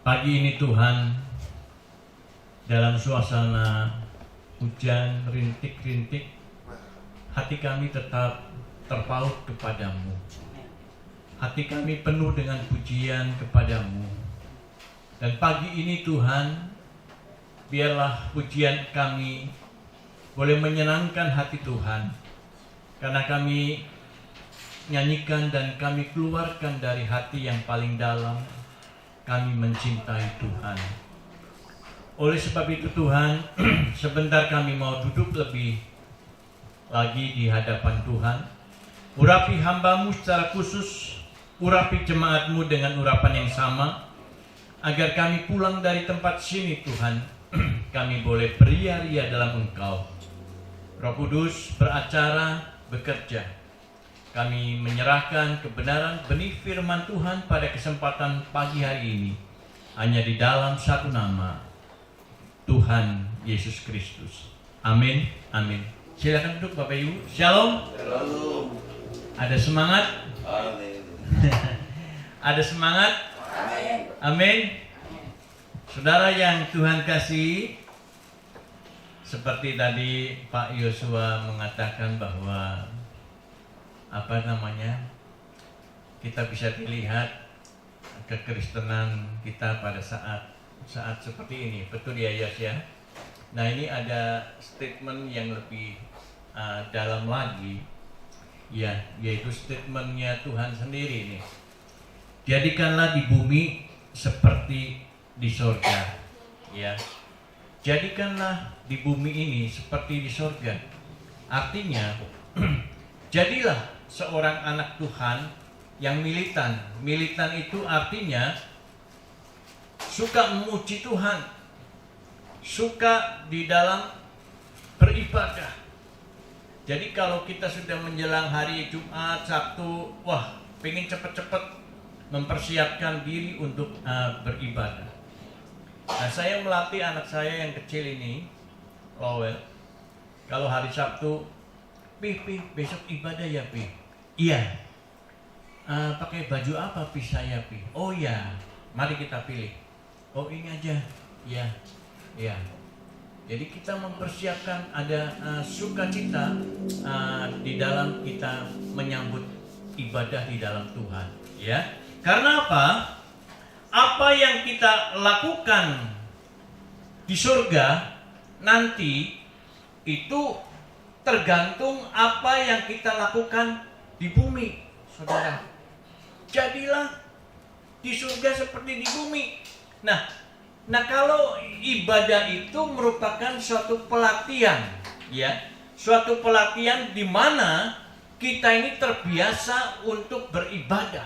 Pagi ini Tuhan, dalam suasana hujan rintik-rintik, hati kami tetap terpaut kepadamu. Hati kami penuh dengan pujian kepadamu. Dan pagi ini Tuhan, biarlah pujian kami boleh menyenangkan hati Tuhan, karena kami nyanyikan dan kami keluarkan dari hati yang paling dalam. Kami mencintai Tuhan. Oleh sebab itu Tuhan, sebentar kami mau duduk lebih lagi di hadapan Tuhan. Urapi hamba-Mu secara khusus, urapi jemaat-Mu dengan urapan yang sama, agar kami pulang dari tempat sini Tuhan, kami boleh beria-ria dalam Engkau. Roh Kudus beracara, bekerja. Kami menyerahkan kebenaran benih firman Tuhan pada kesempatan pagi hari ini hanya di dalam satu nama, Tuhan Yesus Kristus. Amin, amin. Silakan duduk Bapak Ibu. Shalom. Shalom. Ada semangat? Amin. Ada semangat? Amin. Amin. Saudara yang Tuhan kasih, seperti tadi Pak Yosua mengatakan bahwa kita bisa dilihat kekristenan kita pada saat seperti ini. Betul ya Yos ya? Nah, ini ada statement yang lebih dalam lagi, ya, yaitu statementnya Tuhan sendiri nih. Jadikanlah di bumi seperti di surga, ya. Jadikanlah di bumi ini seperti di surga. Artinya, jadilah seorang anak Tuhan yang militan. Militan itu artinya suka memuji Tuhan, suka di dalam beribadah. Jadi kalau kita sudah menjelang hari Jumat, Sabtu, wah, pengen cepet-cepet mempersiapkan diri untuk beribadah. Nah, saya melatih anak saya yang kecil ini, Lowell, kalau hari Sabtu, Pi, besok ibadah ya Pi? Iya. Pakai baju apa Pi saya Pi? Oh ya, mari kita pilih. Oh ini aja, ya, ya. Jadi kita mempersiapkan ada sukacita di dalam kita menyambut ibadah di dalam Tuhan, ya. Karena apa? Apa yang kita lakukan di surga nanti itu tergantung apa yang kita lakukan di bumi, saudara. Jadilah di surga seperti di bumi. Nah kalau ibadah itu merupakan suatu pelatihan, ya, suatu pelatihan di mana kita ini terbiasa untuk beribadah,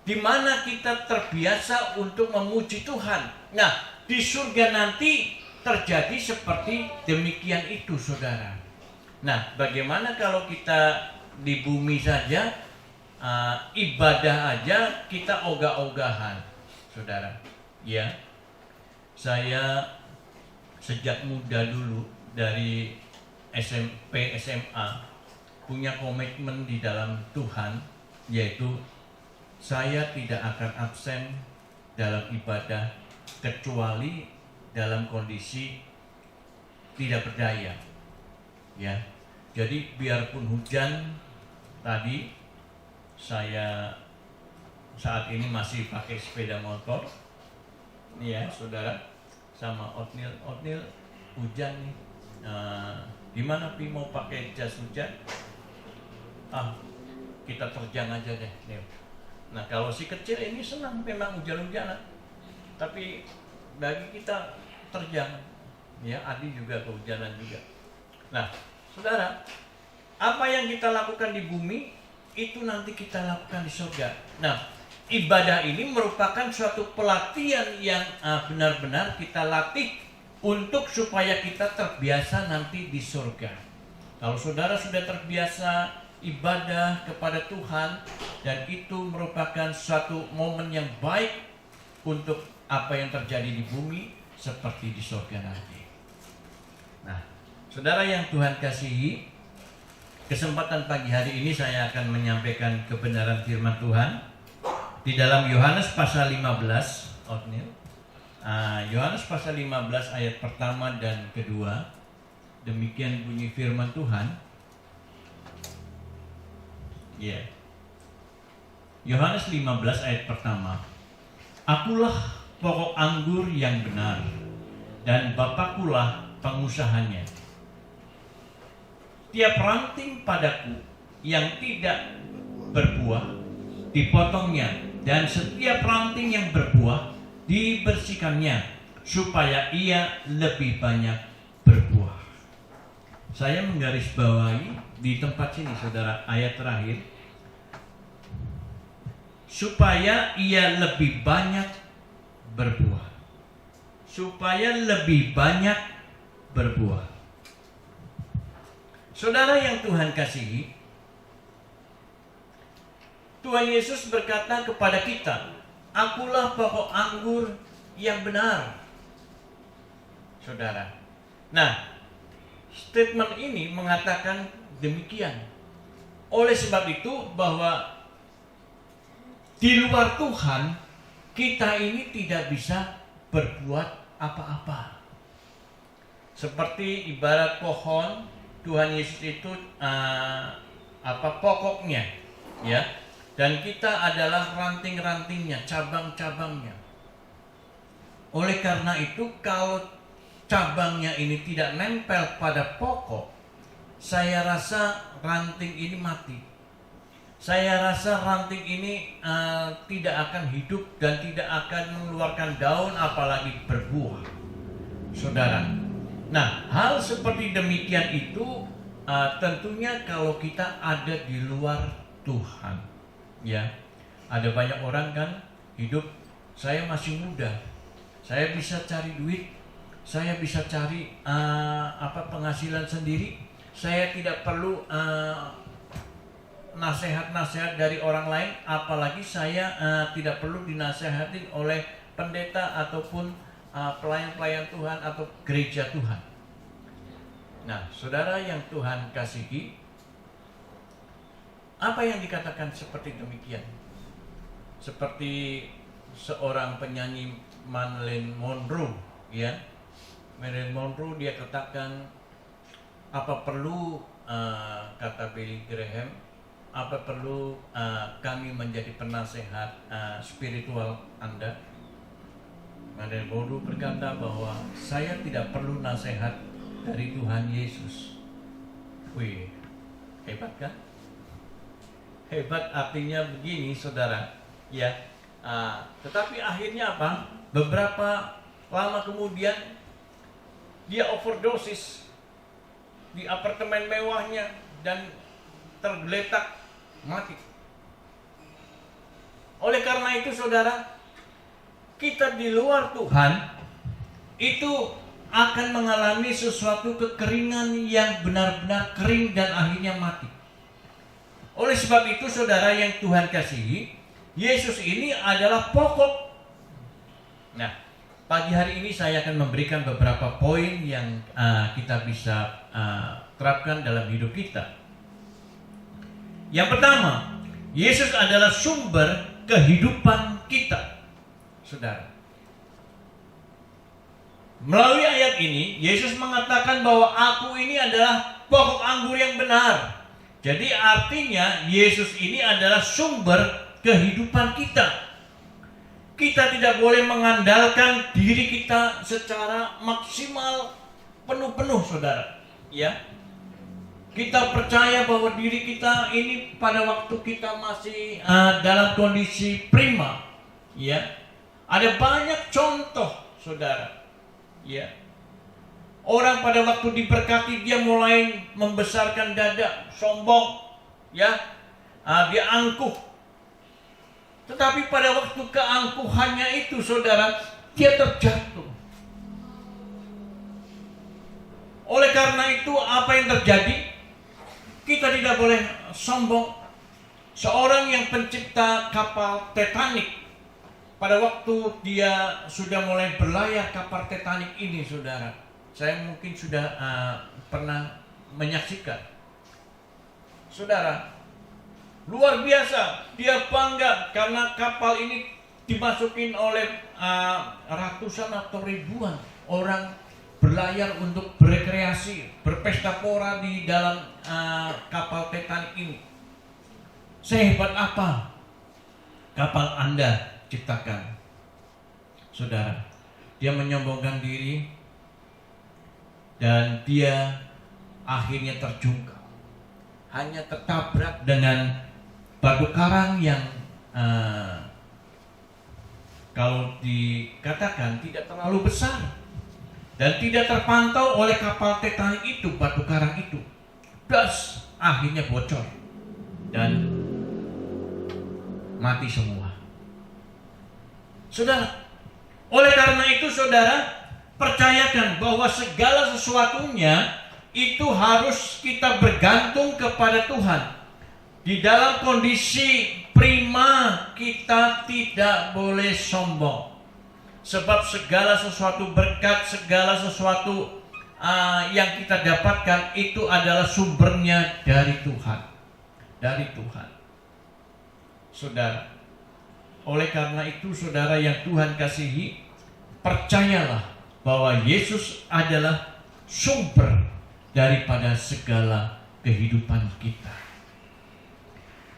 di mana kita terbiasa untuk memuji Tuhan. Nah, di surga nanti terjadi seperti demikian itu, saudara. Nah, bagaimana kalau kita di bumi saja, ibadah aja kita ogah-ogahan, saudara? Ya, saya sejak muda dulu dari SMP, SMA punya komitmen di dalam Tuhan, yaitu saya tidak akan absen dalam ibadah kecuali dalam kondisi tidak berdaya, ya. Jadi biarpun hujan, tadi saya saat ini masih pakai sepeda motor, ya saudara, sama Otnil hujan nih. Gimana Pi mau pakai jas hujan? Kita terjang aja deh. Nah kalau si kecil ini senang memang hujan-hujanan, tapi bagi kita terjang, ya. Adi juga kehujanan juga. Nah saudara, apa yang kita lakukan di bumi itu nanti kita lakukan di surga. Nah, ibadah ini merupakan suatu pelatihan yang benar-benar kita latih untuk supaya kita terbiasa nanti di surga. Kalau saudara sudah terbiasa ibadah kepada Tuhan, dan itu merupakan suatu momen yang baik untuk apa yang terjadi di bumi seperti di surga nanti. Nah, saudara yang Tuhan kasihi, kesempatan pagi hari ini saya akan menyampaikan kebenaran firman Tuhan di dalam Yohanes pasal 15, Otnil. Yohanes pasal 15 ayat pertama dan kedua. Demikian bunyi firman Tuhan. Ya. Yohanes 15 ayat pertama. Akulah pokok anggur yang benar, dan Bapakkulah pengusahanya. Tiap ranting padaku yang tidak berbuah dipotongnya, dan setiap ranting yang berbuah dibersihkannya, supaya ia lebih banyak berbuah. Saya menggarisbawahi di tempat sini, saudara, ayat terakhir, supaya ia lebih banyak berbuah. Supaya lebih banyak berbuah. Saudara yang Tuhan kasihi, Tuhan Yesus berkata kepada kita, akulah pokok anggur yang benar. Saudara. Nah, statement ini mengatakan demikian. Oleh sebab itu bahwa di luar Tuhan kita ini tidak bisa berbuat apa-apa. Seperti ibarat pohon, Tuhan Yesus itu pokoknya, ya. Dan kita adalah ranting-rantingnya, cabang-cabangnya. Oleh karena itu, kalau cabangnya ini tidak nempel pada pokok, saya rasa ranting ini mati. Saya rasa ranting ini tidak akan hidup dan tidak akan mengeluarkan daun, apalagi berbuah, saudara. Nah, hal seperti demikian itu tentunya kalau kita ada di luar Tuhan. Ya, ada banyak orang kan hidup, saya masih muda, saya bisa cari duit, saya bisa cari penghasilan sendiri, saya tidak perlu nasihat-nasihat dari orang lain, apalagi saya tidak perlu dinasihatin oleh pendeta ataupun pelayan-pelayan Tuhan atau gereja Tuhan. Nah, saudara yang Tuhan kasihi, apa yang dikatakan seperti demikian? Seperti seorang penyanyi Marilyn Monroe, ya. Marilyn Monroe dia katakan, apa perlu kata Billy Graham, apa perlu kami menjadi penasehat spiritual Anda? Marilyn Monroe berkata bahwa saya tidak perlu nasihat dari Tuhan Yesus. Wih, hebat kan? Hebat artinya begini, saudara, ya. Tetapi akhirnya apa? Beberapa lama kemudian dia overdosis di apartemen mewahnya dan tergeletak mati. Oleh karena itu, saudara, kita di luar Tuhan itu akan mengalami sesuatu kekeringan yang benar-benar kering dan akhirnya mati. Oleh sebab itu, saudara yang Tuhan kasihi, Yesus ini adalah pokok. Nah, pagi hari ini saya akan memberikan beberapa poin yang kita bisa terapkan dalam hidup kita. Yang pertama, Yesus adalah sumber kehidupan kita, saudara. Melalui ayat ini, Yesus mengatakan bahwa aku ini adalah pokok anggur yang benar. Jadi artinya Yesus ini adalah sumber kehidupan kita. Kita tidak boleh mengandalkan diri kita secara maksimal penuh-penuh, saudara. Ya, kita percaya bahwa diri kita ini pada waktu kita masih dalam kondisi prima. Ya, ada banyak contoh, saudara. Ya. Orang pada waktu diberkati dia mulai membesarkan dada, sombong, ya, dia angkuh. Tetapi pada waktu keangkuhannya itu, saudara, dia terjatuh. Oleh karena itu, apa yang terjadi? Kita tidak boleh sombong. Seorang yang pencipta kapal Titanic, pada waktu dia sudah mulai berlayar kapal Titanic ini, saudara, saya mungkin sudah pernah menyaksikan. Saudara, luar biasa, dia bangga karena kapal ini dimasukin oleh ratusan atau ribuan orang berlayar untuk berekreasi, berpesta pora di dalam kapal Titanic ini. Sehebat apa kapal Anda ciptakan, saudara? Dia menyombongkan diri dan dia akhirnya terjungkal, hanya tertabrak dengan batu karang yang kalau dikatakan tidak terlalu besar dan tidak terpantau oleh kapal Titanic itu, batu karang itu. Das, akhirnya bocor dan mati semua. Saudara, oleh karena itu saudara, percayakan bahwa segala sesuatunya itu harus kita bergantung kepada Tuhan. Di dalam kondisi prima kita tidak boleh sombong. Sebab segala sesuatu berkat, segala sesuatu yang kita dapatkan itu adalah sumbernya dari Tuhan. Dari Tuhan. Saudara, oleh karena itu saudara yang Tuhan kasihi, percayalah bahwa Yesus adalah sumber daripada segala kehidupan kita.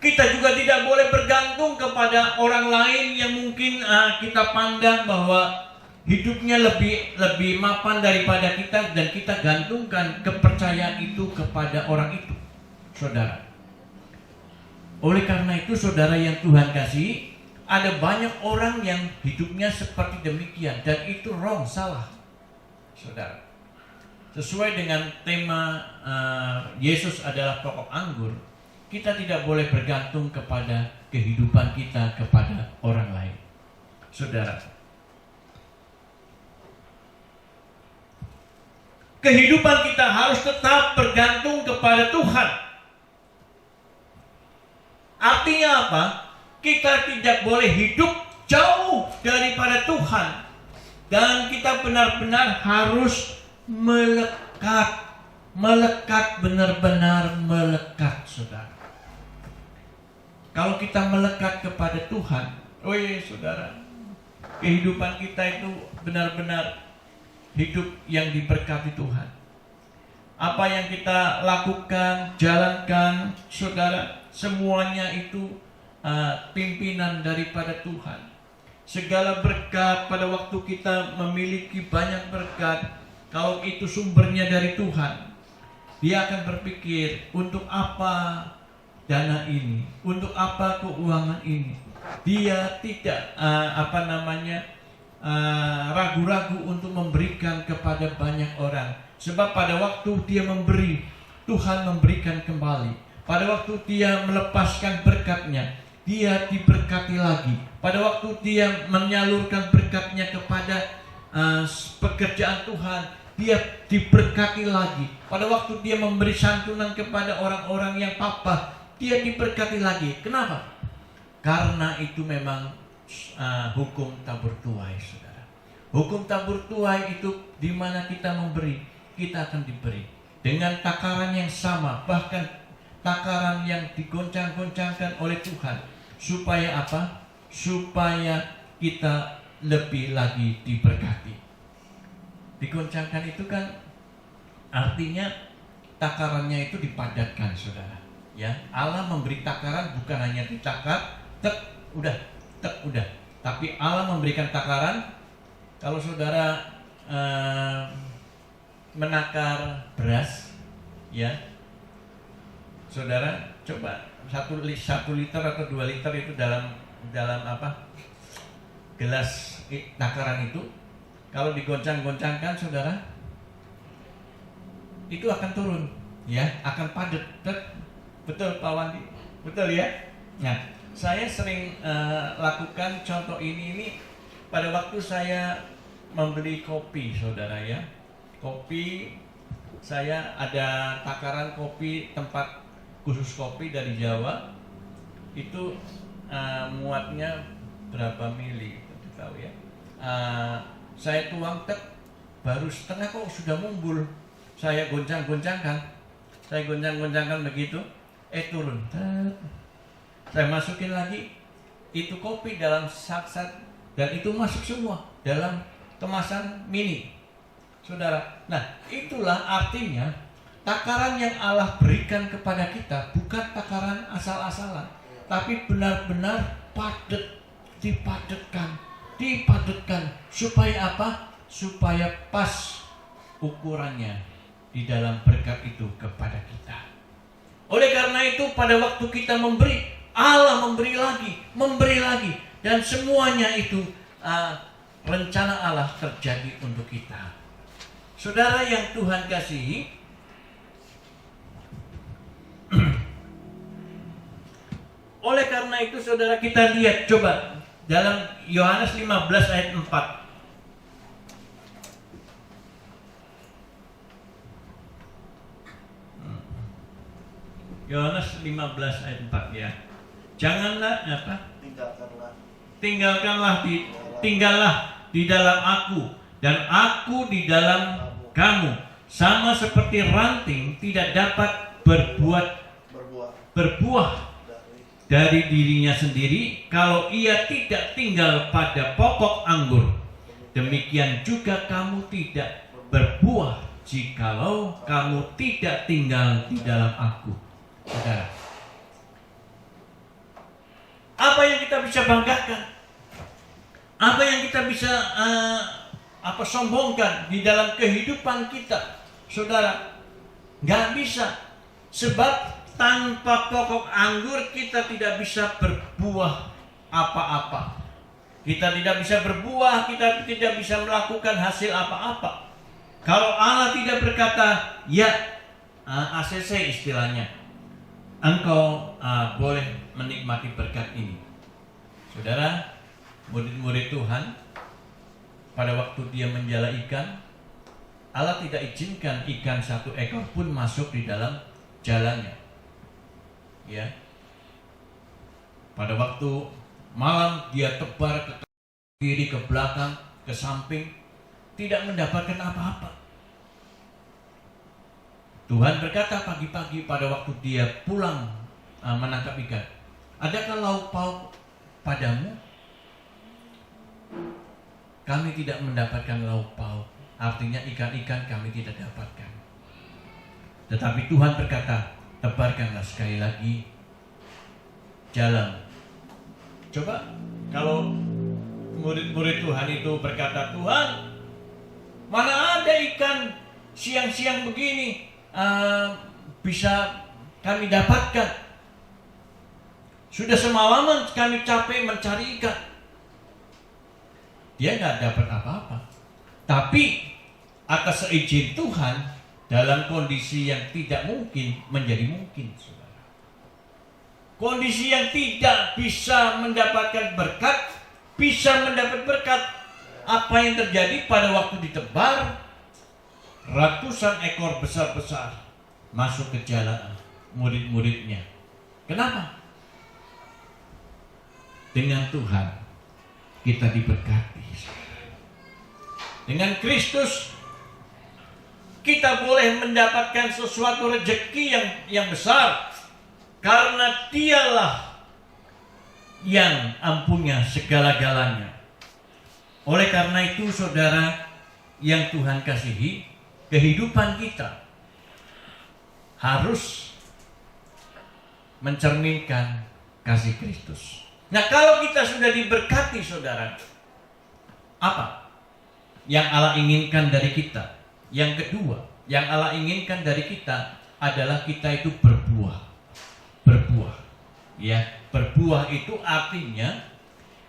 Kita juga tidak boleh bergantung kepada orang lain yang mungkin kita pandang bahwa hidupnya lebih mapan daripada kita, dan kita gantungkan kepercayaan itu kepada orang itu, saudara. Oleh karena itu saudara yang Tuhan kasih, ada banyak orang yang hidupnya seperti demikian, dan itu wrong, salah, saudara. Sesuai dengan tema Yesus adalah pokok anggur, kita tidak boleh bergantung kepada kehidupan kita kepada orang lain, saudara. Kehidupan kita harus tetap bergantung kepada Tuhan. Artinya apa? Kita tidak boleh hidup jauh daripada Tuhan, dan kita benar-benar harus melekat, benar-benar melekat, saudara. Kalau kita melekat kepada Tuhan, saudara, kehidupan kita itu benar-benar hidup yang diberkati Tuhan. Apa yang kita lakukan, jalankan, saudara, semuanya itu pimpinan daripada Tuhan. Segala berkat pada waktu kita memiliki banyak berkat, kalau itu sumbernya dari Tuhan, dia akan berpikir, untuk apa dana ini, untuk apa keuangan ini. Dia tidak ragu-ragu untuk memberikan kepada banyak orang. Sebab pada waktu dia memberi, Tuhan memberikan kembali. Pada waktu dia melepaskan berkatnya, dia diberkati lagi. Pada waktu dia menyalurkan berkatnya kepada pekerjaan Tuhan, dia diberkati lagi. Pada waktu dia memberi santunan kepada orang-orang yang papa, dia diberkati lagi. Kenapa? Karena itu memang hukum tabur tuai, saudara. Hukum tabur tuai itu di mana kita memberi, kita akan diberi dengan takaran yang sama, bahkan takaran yang digoncang-goncangkan oleh Tuhan. Supaya apa? Supaya kita lebih lagi diberkati. Digoncangkan itu kan artinya takarannya itu dipadatkan, saudara. Ya, Allah memberi takaran bukan hanya dicakar, udah, tapi Allah memberikan takaran. Kalau saudara menakar beras, ya, saudara coba 1 liter atau 2 liter itu dalam apa? Gelas takaran itu, kalau digoncang-goncangkan, saudara, itu akan turun, ya, akan padat. Betul Pak Wandi? Betul ya? Nah, saya sering lakukan contoh ini pada waktu saya membeli kopi, saudara, ya. Kopi, saya ada takaran kopi, tempat khusus kopi dari Jawa. Itu muatnya berapa mili, tahu ya. Saya tuang baru setengah kok sudah mumbul. Saya goncang-goncangkan begitu, turun. Saya masukin lagi, itu kopi dalam sak-sak, dan itu masuk semua dalam kemasan mini, saudara. Nah, itulah artinya takaran yang Allah berikan kepada kita bukan takaran asal-asalan, tapi benar-benar padat, dipadatkan. Supaya apa? Supaya pas ukurannya di dalam berkat itu kepada kita. Oleh karena itu, pada waktu kita memberi, Allah memberi lagi, dan semuanya itu rencana Allah terjadi untuk kita. Saudara yang Tuhan kasihi, oleh karena itu saudara, kita lihat coba dalam Yohanes 15 ayat 4. Yohanes 15 ayat 4 ya. Janganlah apa? Tinggallah di dalam aku dan aku di dalam kamu. Sama seperti ranting tidak dapat berbuah dari dirinya sendiri kalau ia tidak tinggal pada pokok anggur. Demikian juga kamu tidak berbuah jikalau kamu tidak tinggal di dalam aku. Saudara, apa yang kita bisa banggakan? Apa yang kita bisa sombongkan di dalam kehidupan kita? Saudara, nggak bisa. Sebab tanpa pokok anggur kita tidak bisa berbuah apa-apa. Kita tidak bisa berbuah, kita tidak bisa melakukan hasil apa-apa. Kalau Allah tidak berkata, ya ACC istilahnya, engkau boleh menikmati berkat ini. Saudara, murid-murid Tuhan, pada waktu dia menjala ikan, Allah tidak izinkan ikan satu ekor pun masuk di dalam jalannya. Ya, pada waktu malam dia tebar ke kiri, ke belakang, ke samping, tidak mendapatkan apa-apa. Tuhan berkata pagi-pagi pada waktu dia pulang menangkap ikan, adakah lauk pauk padamu? Kami tidak mendapatkan lauk pauk. Artinya ikan-ikan kami tidak dapatkan. Tetapi Tuhan berkata, tebarkanlah sekali lagi jalan. Coba kalau murid-murid Tuhan itu berkata, Tuhan, mana ada ikan siang-siang begini bisa kami dapatkan. Sudah semalaman kami capek mencari ikan. Dia nggak dapat apa-apa. Tapi atas seizin Tuhan, dalam kondisi yang tidak mungkin menjadi mungkin, saudara. Kondisi yang tidak bisa mendapatkan berkat, bisa mendapat berkat. Apa yang terjadi pada waktu ditebar? Ratusan ekor besar-besar masuk ke jalan murid-muridnya. Kenapa? Dengan Tuhan kita diberkati. Dengan Kristus kita boleh mendapatkan sesuatu rezeki yang besar, karena Dialah yang ampunya segala-galanya. Oleh karena itu, saudara yang Tuhan kasihi, kehidupan kita harus mencerminkan kasih Kristus. Nah, kalau kita sudah diberkati, saudara, apa yang Allah inginkan dari kita? Yang kedua, yang Allah inginkan dari kita adalah kita itu berbuah. Ya, berbuah itu artinya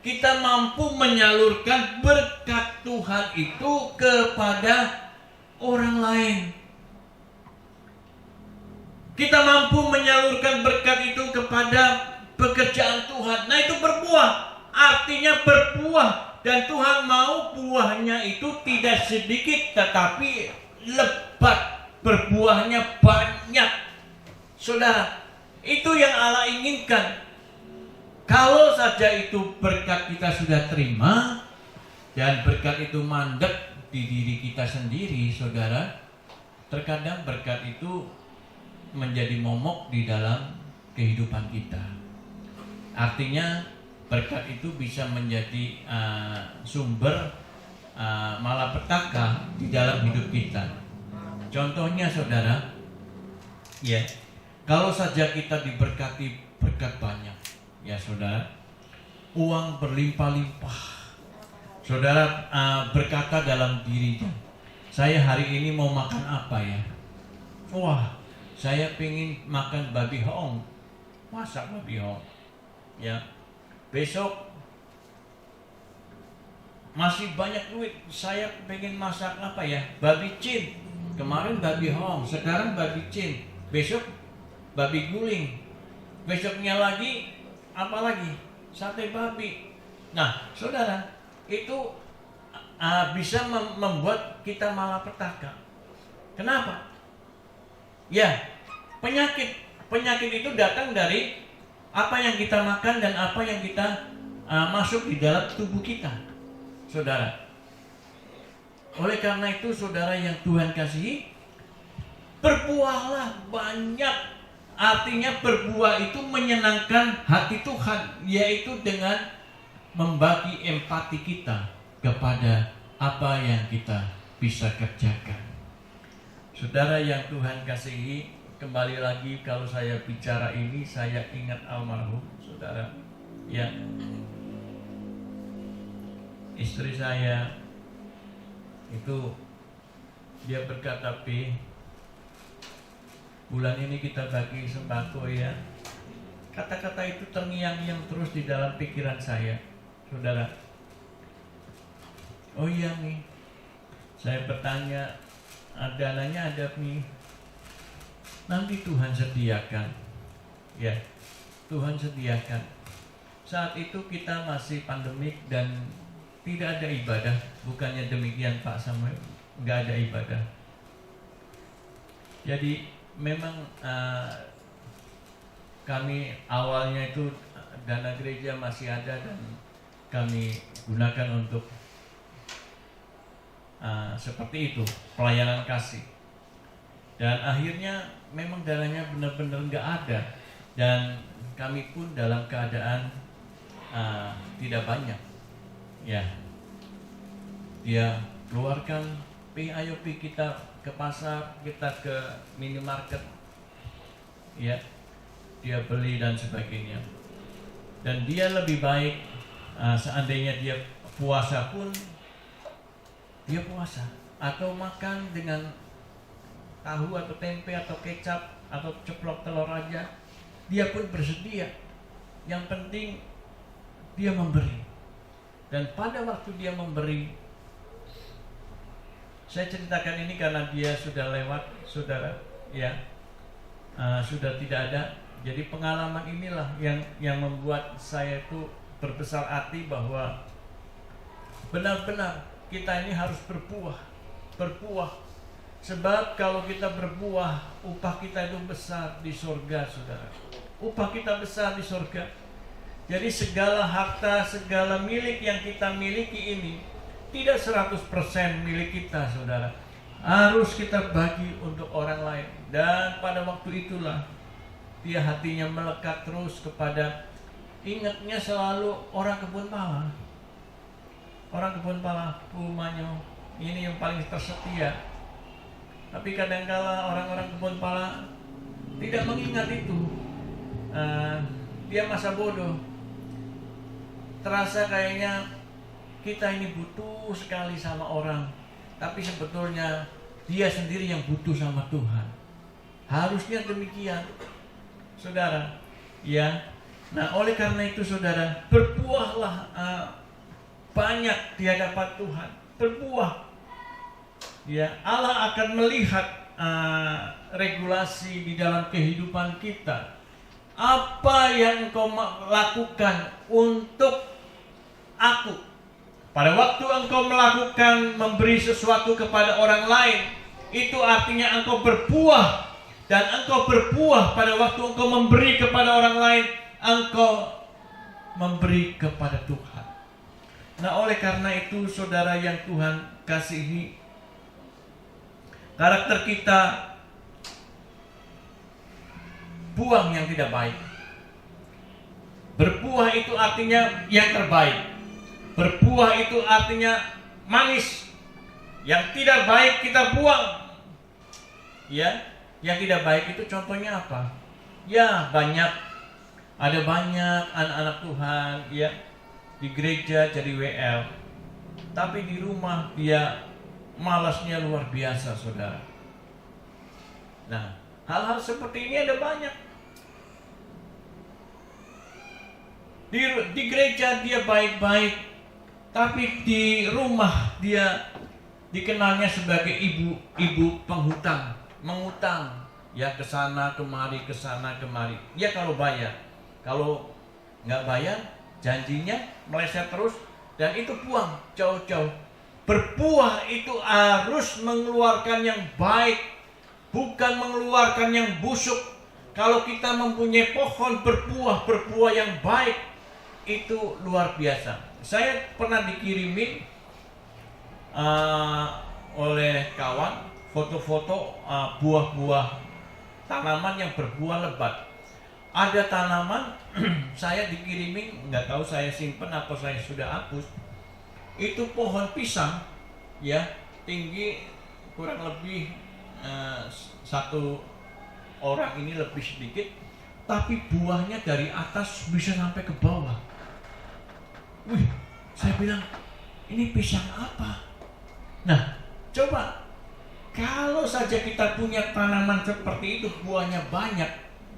kita mampu menyalurkan berkat Tuhan itu kepada orang lain. Kita mampu menyalurkan berkat itu kepada pekerjaan Tuhan. Nah, itu berbuah. Artinya berbuah. Dan Tuhan mau buahnya itu tidak sedikit, tetapi lebat, berbuahnya banyak. Saudara, itu yang Allah inginkan. Kalau saja itu berkat kita sudah terima, dan berkat itu mandek di diri kita sendiri, saudara, terkadang berkat itu menjadi momok di dalam kehidupan kita. Artinya berkat itu bisa menjadi sumber malapetaka di dalam hidup kita. Contohnya saudara, ya, kalau saja kita diberkati berkat banyak, ya saudara, uang berlimpah-limpah, saudara berkata dalam dirinya, saya hari ini mau makan apa ya? Wah, saya pengen makan babi hong, masak babi hong, ya. Besok masih banyak duit, saya pengen masak apa ya? Babi cin. Kemarin babi hong, sekarang babi cin. Besok babi guling. Besoknya lagi apa lagi? Sate babi. Nah, saudara, itu bisa membuat kita malapetaka. Kenapa? Ya, penyakit itu datang dari apa yang kita makan dan apa yang kita masuk di dalam tubuh kita, saudara. Oleh karena itu, saudara yang Tuhan kasihi, berbuahlah banyak. Artinya berbuah itu menyenangkan hati Tuhan, yaitu dengan membagi empati kita kepada apa yang kita bisa kerjakan. Saudara yang Tuhan kasihi, kembali lagi kalau saya bicara ini, saya ingat almarhum saudara, ya, istri saya itu, dia berkata, P, bulan ini kita bagi sembako ya. Kata-kata itu terngiang-ngiang terus di dalam pikiran saya, saudara. Oh iya nih, saya bertanya, dananya ada nih. Nanti Tuhan sediakan, ya, Tuhan sediakan. Saat itu kita masih pandemik dan tidak ada ibadah. Bukannya demikian Pak Samuel, nggak ada ibadah. Jadi memang kami awalnya itu dana gereja masih ada dan kami gunakan untuk seperti itu, pelayanan kasih. Dan akhirnya memang dananya benar-benar nggak ada, dan kami pun dalam keadaan tidak banyak. Ya, dia keluarkan, ayo kita ke pasar, kita ke minimarket, ya, dia beli dan sebagainya. Dan dia lebih baik seandainya dia puasa pun, dia puasa atau makan dengan tahu atau tempe atau kecap atau ceplok telur aja, dia pun bersedia. Yang penting dia memberi. Dan pada waktu dia memberi, saya ceritakan ini karena dia sudah lewat, saudara, ya, sudah tidak ada. Jadi pengalaman inilah yang membuat saya itu berbesar hati bahwa benar-benar kita ini harus berbuah. Sebab kalau kita berbuah, upah kita itu besar di surga, saudara. Upah kita besar di surga. Jadi segala harta, segala milik yang kita miliki ini tidak 100% milik kita, saudara. Harus kita bagi untuk orang lain. Dan pada waktu itulah dia hatinya melekat terus kepada, ingatnya selalu orang kebun pala. Orang kebun pala, rumahnya ini yang paling tersetia. Tapi kadangkala orang-orang kebun pala tidak mengingat itu. Dia masa bodoh. Terasa kayaknya kita ini butuh sekali sama orang, tapi sebetulnya dia sendiri yang butuh sama Tuhan. Harusnya demikian, saudara. Ya. Nah, oleh karena itu, saudara, berbuahlah banyak di hadapan Tuhan. Berbuah. Ya, Allah akan melihat regulasi di dalam kehidupan kita. Apa yang engkau lakukan untuk aku? Pada waktu engkau melakukan memberi sesuatu kepada orang lain, itu artinya engkau berbuah. Dan engkau berbuah pada waktu engkau memberi kepada orang lain, engkau memberi kepada Tuhan. Nah, oleh karena itu, saudara yang Tuhan kasihi, karakter kita buang yang tidak baik, Berbuah itu artinya yang terbaik. Berbuah itu artinya manis. Yang tidak baik kita buang. Ya, yang tidak baik itu contohnya apa? Ya, ada banyak anak-anak Tuhan ya di gereja jadi WL. Tapi di rumah dia malasnya luar biasa, saudara. Nah, hal-hal seperti ini ada banyak. Di gereja dia baik-baik, tapi di rumah dia dikenalnya sebagai ibu penghutang, mengutang, ya kesana kemari. Ya kalau bayar, kalau nggak bayar, janjinya meleset terus, dan itu buang jauh-jauh. Berbuah itu harus mengeluarkan yang baik, bukan mengeluarkan yang busuk. Kalau kita mempunyai pohon berbuah yang baik, itu luar biasa. Saya pernah dikirimin oleh kawan foto-foto buah-buah tanaman yang berbuah lebat. Ada tanaman saya dikirimin, nggak tahu saya simpen atau saya sudah hapus. Itu pohon pisang, ya, tinggi kurang lebih satu orang ini lebih sedikit, tapi buahnya dari atas bisa sampai ke bawah. Wih, saya bilang, ini pisang apa? Nah, coba kalau saja kita punya tanaman seperti itu, buahnya banyak,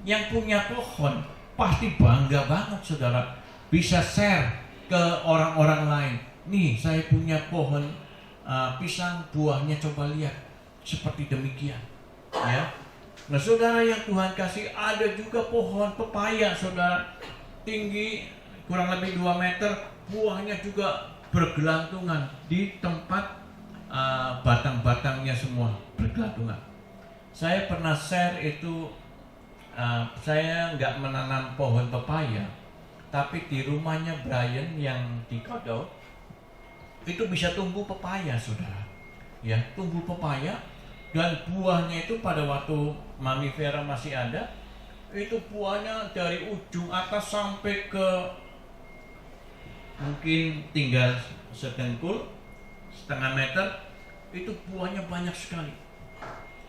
yang punya pohon pasti bangga banget, saudara. Bisa share ke orang-orang lain. Nih, saya punya pohon pisang, buahnya coba lihat seperti demikian, ya. Nah, saudara yang Tuhan kasih, ada juga pohon pepaya, saudara, tinggi kurang lebih 2 meter, buahnya juga bergelantungan di tempat batang-batangnya semua bergelantungan. Saya pernah share itu, saya nggak menanam pohon pepaya, tapi di rumahnya Brian yang di Kodok itu bisa tumbuh pepaya, saudara. Ya, tumbuh pepaya, dan buahnya itu pada waktu Mami Vera masih ada, itu buahnya dari ujung atas sampai ke mungkin tinggal setengah meter, itu buahnya banyak sekali,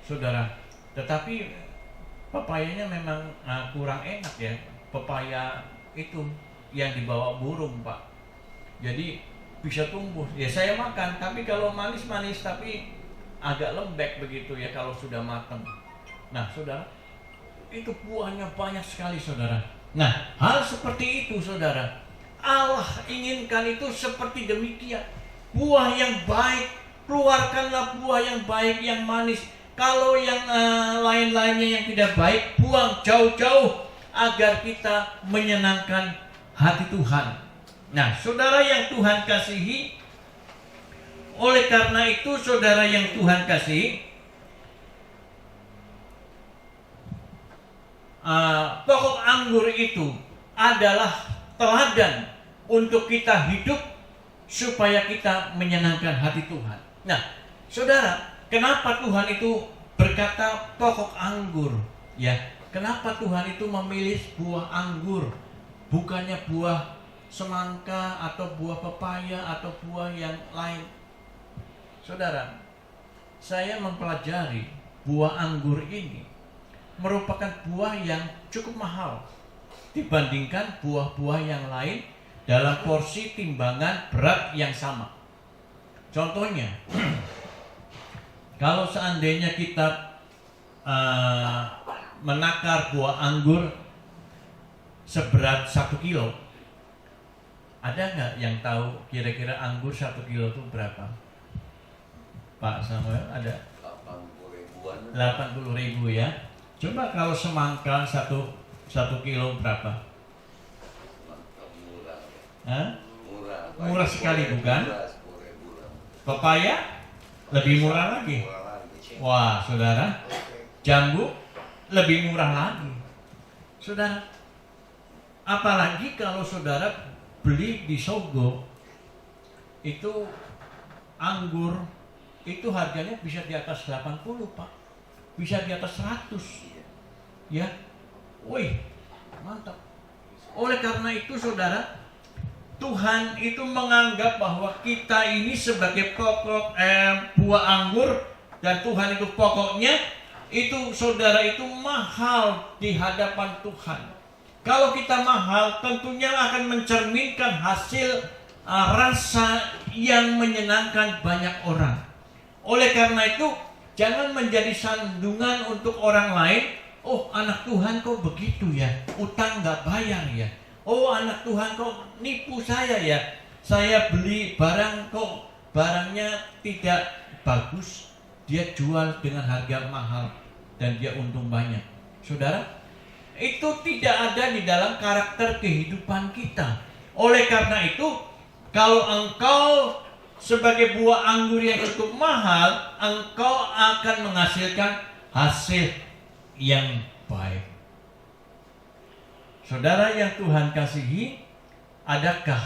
saudara. Tetapi pepayanya memang kurang enak ya, pepaya itu yang dibawa burung, Pak. Jadi bisa tumbuh, ya saya makan, tapi kalau manis-manis tapi agak lembek begitu ya kalau sudah matang. Nah, saudara, itu buahnya banyak sekali, saudara. Nah, hal seperti itu, saudara, Allah inginkan itu seperti demikian. Buah yang baik, keluarkanlah buah yang baik, yang manis. Kalau yang lain-lainnya yang tidak baik, buang jauh-jauh agar kita menyenangkan hati Tuhan. Nah, saudara yang Tuhan kasihi, oleh karena itu, saudara yang Tuhan kasihi, pokok anggur itu adalah teladan untuk kita hidup supaya kita menyenangkan hati Tuhan. Nah, saudara, kenapa Tuhan itu berkata pokok anggur? Ya, kenapa Tuhan itu memilih buah anggur, bukannya buah semangka atau buah pepaya atau buah yang lain? Saudara, saya mempelajari buah anggur ini merupakan buah yang cukup mahal dibandingkan buah-buah yang lain dalam porsi timbangan berat yang sama. Contohnya, kalau seandainya kita menakar buah anggur seberat 1 kilo, ada nggak yang tahu kira-kira anggur 1 kilo itu berapa? Pak Samuel, ada? 80.000 ya. Coba kalau semangka 1 kilo berapa? Murah sekali, bukan? Pepaya lebih murah lagi. Wah, saudara, jambu lebih murah lagi, saudara. Apalagi kalau saudara beli di Sogo, itu anggur itu harganya bisa di atas 80, Pak, bisa di atas 100, ya. Wih, mantap. Oleh karena itu saudara, Tuhan itu menganggap bahwa kita ini sebagai pokok buah anggur, dan Tuhan itu pokoknya, itu saudara itu mahal di hadapan Tuhan. Kalau kita mahal, tentunya akan mencerminkan hasil rasa yang menyenangkan banyak orang. Oleh karena itu, jangan menjadi sandungan untuk orang lain. Oh, anak Tuhan kok begitu ya, utang gak bayar ya. Oh, anak Tuhan kok nipu saya ya. Saya beli barang kok barangnya tidak bagus, dia jual dengan harga mahal dan dia untung banyak. Saudara, itu tidak ada di dalam karakter kehidupan kita. Oleh karena itu, kalau engkau sebagai buah anggur yang cukup mahal, engkau akan menghasilkan hasil yang baik. Saudara yang Tuhan kasihi, adakah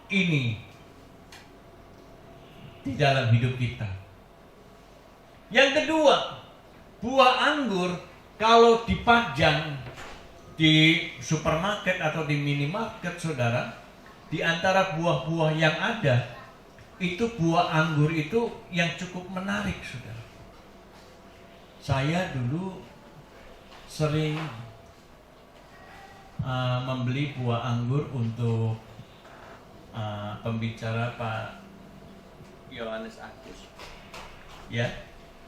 ini di dalam hidup kita? Yang kedua, buah anggur kalau dipajang di supermarket atau di minimarket, saudara, di antara buah-buah yang ada, itu buah anggur itu yang cukup menarik, saudara. Saya dulu sering membeli buah anggur untuk pembicara Pak Yohanes Agus, ya,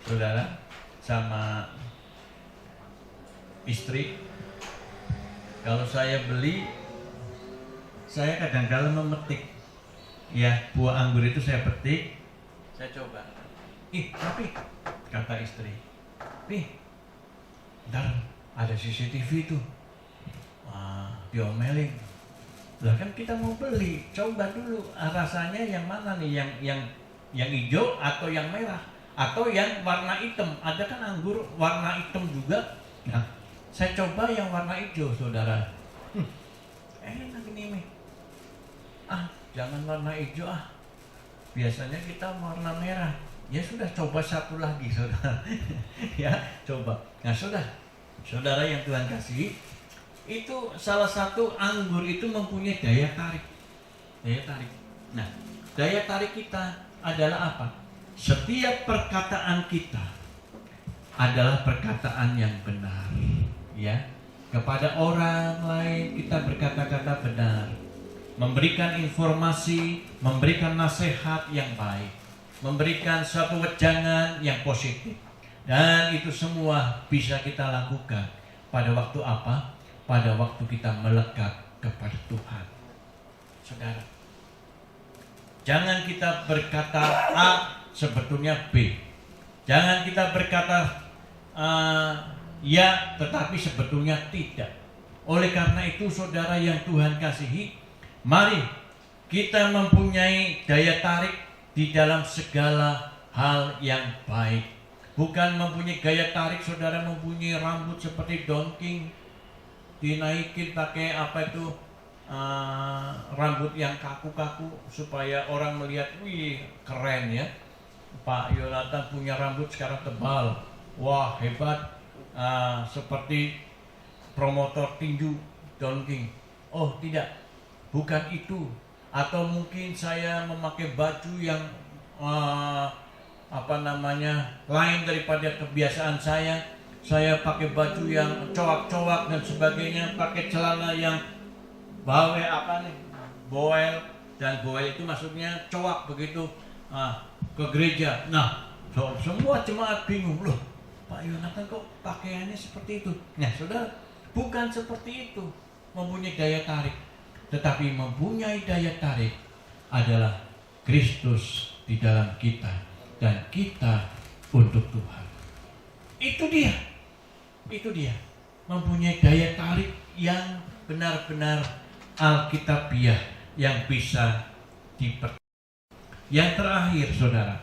saudara, sama istri. Kalau saya beli, saya kadang-kadang memetik, ya, buah anggur itu saya petik, saya coba. Tapi kata istri, ntar ada CCTV tuh, diomelin. Lah kan kita mau beli, coba dulu rasanya yang mana nih, yang hijau atau yang merah atau yang warna hitam. Ada kan anggur warna hitam juga. Nah, saya coba yang warna hijau, saudara. Enak ini. Jangan warna hijau biasanya kita warna merah. Ya sudah, coba satu lagi, saudara. Ya, coba. Nah, saudara yang Tuhan kasih, itu salah satu anggur itu mempunyai daya tarik. Nah, daya tarik kita adalah apa? Setiap perkataan kita adalah perkataan yang benar, ya. Kepada orang lain kita berkata-kata benar, memberikan informasi, memberikan nasihat yang baik, memberikan suatu wejangan yang positif. Dan itu semua bisa kita lakukan pada waktu apa? Pada waktu kita melekat kepada Tuhan. Saudara, jangan kita berkata A sebetulnya B. Jangan kita berkata ya tetapi sebetulnya tidak. Oleh karena itu, saudara yang Tuhan kasihi, mari kita mempunyai daya tarik di dalam segala hal yang baik. Bukan mempunyai gaya tarik, saudara mempunyai rambut seperti Don King, dinaikin pakai apa itu, rambut yang kaku-kaku supaya orang melihat, wih keren ya, Pak Yonatan punya rambut sekarang tebal, wah hebat, seperti promotor tinju Don King. Oh tidak, bukan itu. Atau mungkin saya memakai baju yang lain daripada kebiasaan saya. Saya pakai baju yang cowak-cowak dan sebagainya, pakai celana yang boel, dan boel itu maksudnya cowak begitu, ke gereja. Nah, semua jemaat bingung, loh Pak Yonatan kok pakaiannya seperti itu. Nah, saudara, bukan seperti itu mempunyai daya tarik, tetapi mempunyai daya tarik adalah Kristus di dalam kita dan kita untuk Tuhan. Itu dia mempunyai daya tarik yang benar-benar alkitabiah yang bisa dipercaya. Yang terakhir, saudara,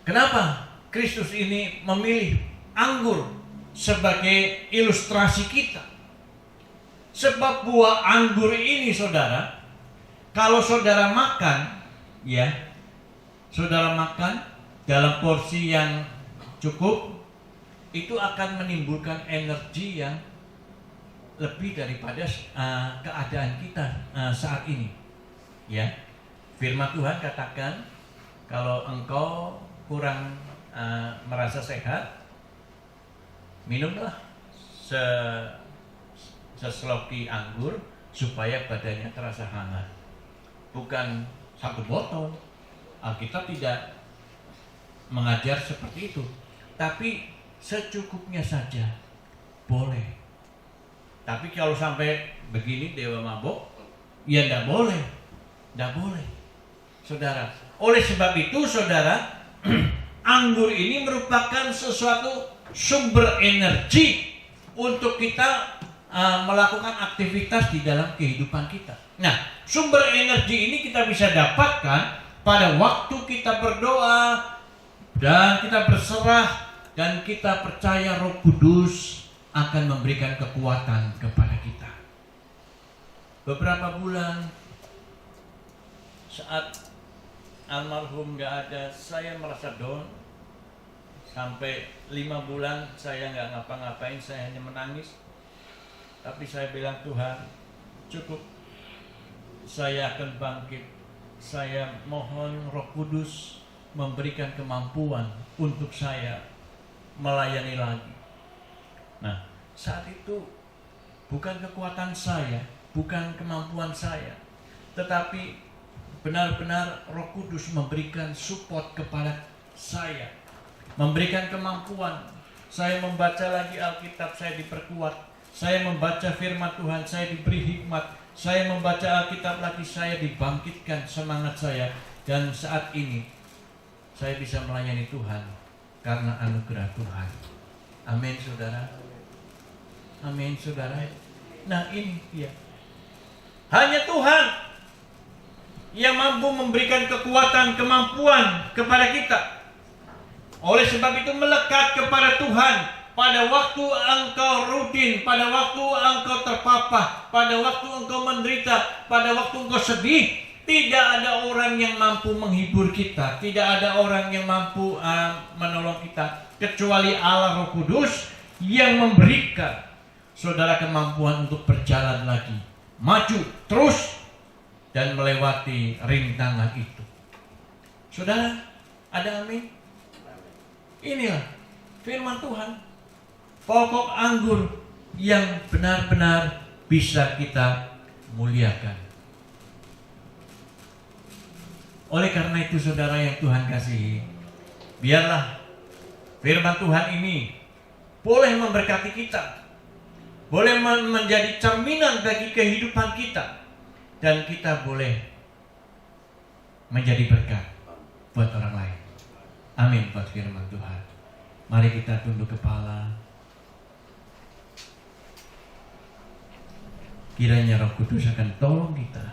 kenapa Kristus ini memilih anggur sebagai ilustrasi kita? Sebab buah anggur ini, saudara, kalau saudara makan, ya, saudara makan dalam porsi yang cukup, itu akan menimbulkan energi yang lebih daripada keadaan kita saat ini. Ya, firman Tuhan katakan kalau engkau kurang merasa sehat, minumlah seseloki anggur supaya badannya terasa hangat. Bukan 1 botol. Alkitab tidak mengajar seperti itu, tapi secukupnya saja boleh. Tapi kalau sampai begini dewa mabok, ya tidak boleh, saudara. Oleh sebab itu, saudara, anggur ini merupakan sesuatu sumber energi untuk kita melakukan aktivitas di dalam kehidupan kita. Nah, sumber energi ini kita bisa dapatkan pada waktu kita berdoa dan kita berserah dan kita percaya Roh Kudus akan memberikan kekuatan kepada kita. Beberapa bulan saat almarhum gak ada, saya merasa down. Sampai 5 bulan saya gak ngapa-ngapain, saya hanya menangis. Tapi saya bilang, Tuhan, cukup, saya akan bangkit. Saya mohon Roh Kudus memberikan kemampuan untuk saya melayani lagi. Nah, saat itu bukan kekuatan saya, bukan kemampuan saya, tetapi benar-benar Roh Kudus memberikan support kepada saya, memberikan kemampuan. Saya membaca lagi Alkitab, saya diperkuat. Saya membaca firman Tuhan, saya diberi hikmat. Saya membaca Alkitab lagi, saya dibangkitkan semangat saya. Dan saat ini saya bisa melayani Tuhan karena anugerah Tuhan. Amin, saudara. Amin, saudara. Nah, ini dia. Hanya Tuhan yang mampu memberikan kekuatan, kemampuan kepada kita. Oleh sebab itu, melekat kepada Tuhan. Pada waktu engkau rutin, pada waktu engkau terpapar, pada waktu engkau menderita, pada waktu engkau sedih, tidak ada orang yang mampu menghibur kita, tidak ada orang yang mampu menolong kita, kecuali Allah Roh Kudus yang memberikan saudara kemampuan untuk berjalan lagi, maju terus dan melewati rintangan itu. Saudara, ada amin? Inilah firman Tuhan. Pokok anggur yang benar-benar bisa kita muliakan. Oleh karena itu, saudara yang Tuhan kasihi, biarlah firman Tuhan ini boleh memberkati kita, boleh menjadi cerminan bagi kehidupan kita, dan kita boleh menjadi berkat buat orang lain. Amin buat firman Tuhan. Mari kita tunduk kepala. Kiranya Roh Kudus akan tolong kita